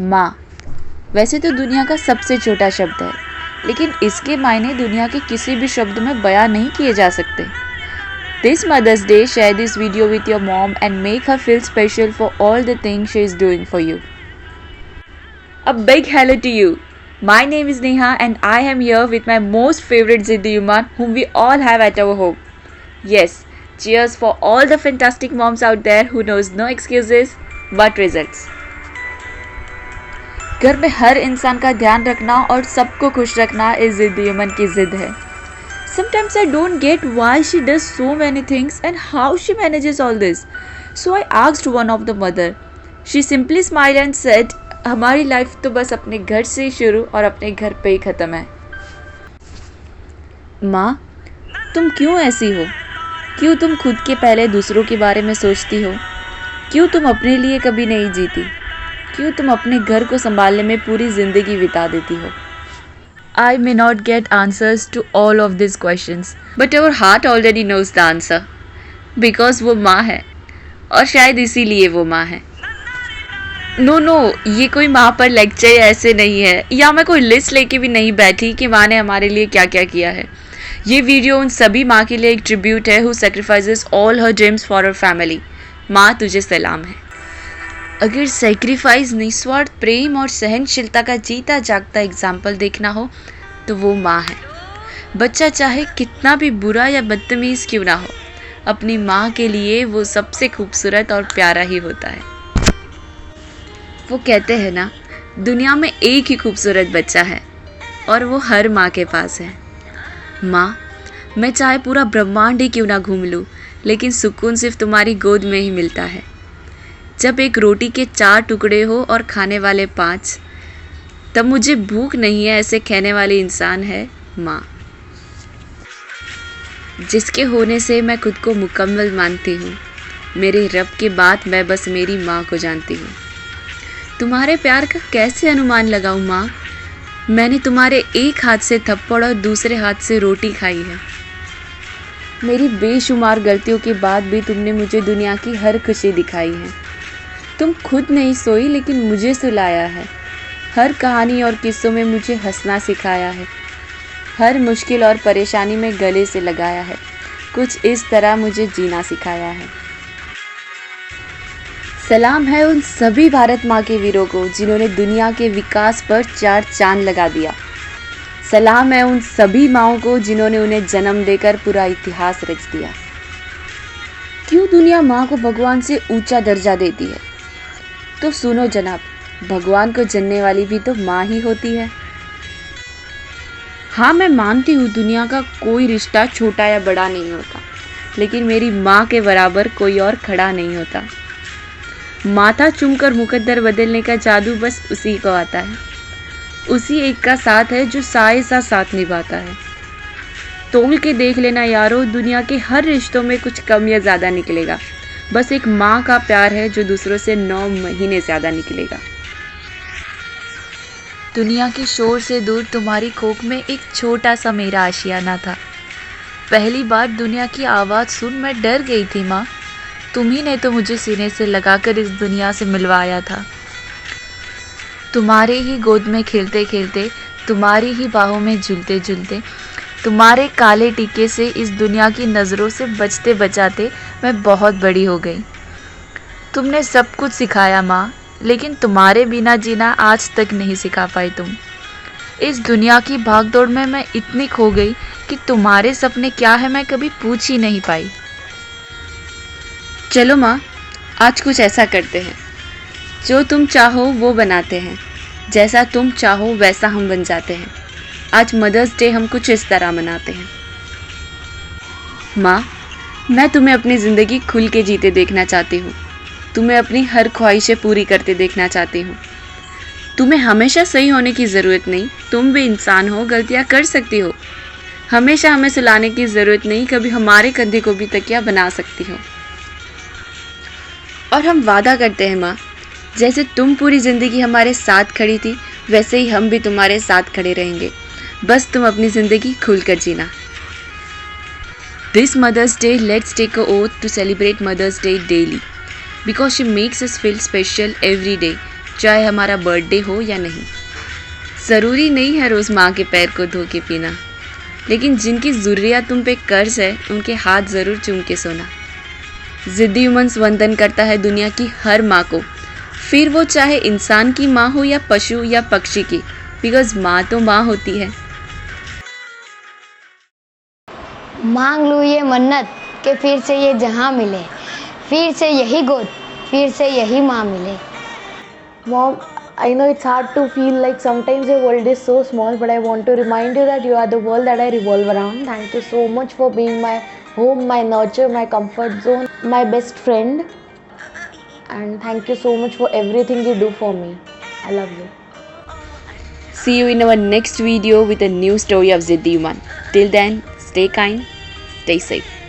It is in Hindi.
माँ वैसे तो दुनिया का सबसे छोटा शब्द है, लेकिन इसके मायने दुनिया के किसी भी शब्द में बयां नहीं किए जा सकते। This Mother's Day, share this video with your mom and make her feel special for all the things she is doing for you. A big hello to you. My name is Neha and I am here with my most favorite Ziddiyuman whom we all have at our home. Yes, cheers for all the fantastic moms out there who knows no excuses but results. घर में हर इंसान का ध्यान रखना और सबको खुश रखना इस जिद्दीमन की जिद है। Sometimes I don't get why she does so many things and how she manages all this. So I asked one of the mother. She simply smiled and said, हमारी लाइफ तो बस अपने घर से ही शुरू और अपने घर पे ही ख़त्म है। माँ, तुम क्यों ऐसी हो? क्यों तुम खुद के पहले दूसरों के बारे में सोचती हो? क्यों तुम अपने लिए कभी नहीं जीती? क्यों तुम अपने घर को संभालने में पूरी ज़िंदगी बिता देती हो? I may not get answers to all of these questions, but our heart already knows the answer. Because वो माँ है और शायद इसीलिए वो माँ है। नो, ये कोई माँ पर लेक्चर ऐसे नहीं है या मैं कोई लिस्ट लेके भी नहीं बैठी कि माँ ने हमारे लिए क्या क्या किया है। ये वीडियो उन सभी माँ के लिए एक ट्रिब्यूट है who sacrifices all her dreams for her family. माँ तुझे सलाम है। अगर सेक्रीफाइस, निस्वार्थ प्रेम और सहनशीलता का जीता जागता एग्जाम्पल देखना हो तो वो माँ है। बच्चा चाहे कितना भी बुरा या बदतमीज़ क्यों ना हो, अपनी माँ के लिए वो सबसे खूबसूरत और प्यारा ही होता है। वो कहते हैं ना, दुनिया में एक ही खूबसूरत बच्चा है और वो हर माँ के पास है। माँ, मैं चाहे पूरा ब्रह्मांड ही क्यों ना घूम लूँ, लेकिन सुकून सिर्फ तुम्हारी गोद में ही मिलता है। जब एक रोटी के 4 टुकड़े हो और खाने वाले 5, तब मुझे भूख नहीं है ऐसे कहने वाली इंसान है माँ। जिसके होने से मैं खुद को मुकम्मल मानती हूँ, मेरे रब के बाद मैं बस मेरी माँ को जानती हूँ। तुम्हारे प्यार का कैसे अनुमान लगाऊँ माँ? मैंने तुम्हारे एक हाथ से थप्पड़ और दूसरे हाथ से रोटी खाई है। मेरी बेशुमार गलतियों के बाद भी तुमने मुझे दुनिया की हर खुशी दिखाई है। तुम खुद नहीं सोई लेकिन मुझे सुलाया है। हर कहानी और किस्सों में मुझे हंसना सिखाया है। हर मुश्किल और परेशानी में गले से लगाया है। कुछ इस तरह मुझे जीना सिखाया है। सलाम है उन सभी भारत माँ के वीरों को जिन्होंने दुनिया के विकास पर 4 चांद लगा दिया। सलाम है उन सभी माँओं को जिन्होंने उन्हें जन्म देकर पूरा इतिहास रच दिया। क्यों दुनिया माँ को भगवान से ऊंचा दर्जा देती है? तो सुनो जनाब, भगवान को जनने वाली भी तो माँ ही होती है। हाँ, मैं मानती हूँ दुनिया का कोई रिश्ता छोटा या बड़ा नहीं होता, लेकिन मेरी माँ के बराबर कोई और खड़ा नहीं होता। माथा चूमकर मुकद्दर बदलने का जादू बस उसी को आता है। उसी एक का साथ है जो साए सा साथ निभाता है। तोल के देख लेना यारो, दुनिया के हर रिश्तों में कुछ कम या ज़्यादा निकलेगा। बस एक माँ का प्यार है जो दूसरों से 9 महीने ज़्यादा निकलेगा। दुनिया के शोर से दूर तुम्हारी कोख में एक छोटा सा मेरा आशियाना था। पहली बार दुनिया की आवाज़ सुन मैं डर गई थी माँ। तुम्ही ने तो मुझे सीने से लगाकर इस दुनिया से मिलवाया था। तुम्हारे ही गोद में खेलते खेलते, तुम्हारी ही बाहों में झूलते झूलते, तुम्हारे काले टीके से इस दुनिया की नज़रों से बचते बचाते मैं बहुत बड़ी हो गई। तुमने सब कुछ सिखाया माँ, लेकिन तुम्हारे बिना जीना आज तक नहीं सिखा पाई तुम। इस दुनिया की भागदौड़ में मैं इतनी खो गई कि तुम्हारे सपने क्या है मैं कभी पूछ ही नहीं पाई। चलो माँ, आज कुछ ऐसा करते हैं, जो तुम चाहो वो बनाते हैं, जैसा तुम चाहो वैसा हम बन जाते हैं। आज मदर्स डे हम कुछ इस तरह मनाते हैं। माँ, मैं तुम्हें अपनी ज़िंदगी खुल के जीते देखना चाहती हूँ। तुम्हें अपनी हर ख्वाहिशें पूरी करते देखना चाहती हूँ। तुम्हें हमेशा सही होने की ज़रूरत नहीं, तुम भी इंसान हो, गलतियाँ कर सकती हो। हमेशा हमें सुलाने की ज़रूरत नहीं, कभी हमारे कंधे को भी तकिया बना सकती हो। और हम वादा करते हैं माँ, जैसे तुम पूरी ज़िंदगी हमारे साथ खड़ी थी, वैसे ही हम भी तुम्हारे साथ खड़े रहेंगे। बस तुम अपनी ज़िंदगी खुल कर जीना। This Mother's Day, let's take a oath to celebrate Mother's Day daily because she makes us feel special every day. चाहे हमारा बर्थडे हो या नहीं। ज़रूरी नहीं है रोज़ माँ के पैर को धो के पीना, लेकिन जिनकी ज़रूरियात तुम पे कर्ज है उनके हाथ ज़रूर चूम के सोना। ज़िद्दी ह्यूमन्स वंदन करता है दुनिया की हर माँ को, फिर वो चाहे इंसान की माँ हो या पशु या पक्षी की, बिकॉज माँ तो माँ होती है। मांग लूँ ये मन्नत कि फिर से ये जहां मिले, फिर से यही गोद, फिर से यही माँ मिले। Mom, I know it's hard to feel like sometimes your world is so small, but I want to remind you that you are the world that I revolve around. Thank you so much for being my home, my nurture, my comfort zone, my best friend. And thank you so much for everything you do for me. I love you. See you in our next video with a new story of ज़िद्दी human. Till then, stay kind, stay safe.